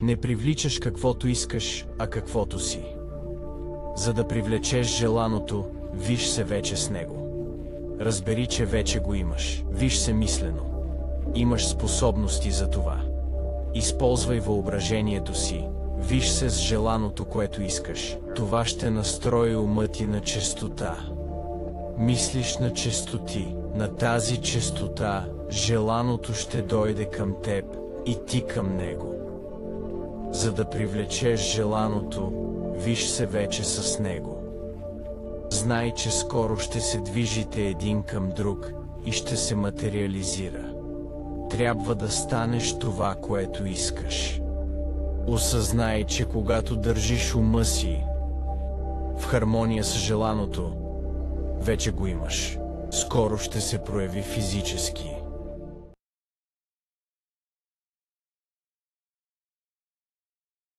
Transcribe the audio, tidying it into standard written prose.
Не привличаш каквото искаш, а каквото си. За да привлечеш желаното, виж се вече с него. Разбери, че вече го имаш. Виж се мислено. Имаш способности за това. Използвай въображението си. Виж се с желаното, което искаш. Това ще настрои ума ти на честота. Мислиш на честоти. На тази честота желаното ще дойде към теб и ти към него. За да привлечеш желаното, виж се вече с него. Знай, че скоро ще се движите един към друг и ще се материализира. Трябва да станеш това, което искаш. Осъзнай, че когато държиш ума си в хармония с желаното, вече го имаш. Скоро ще се прояви физически.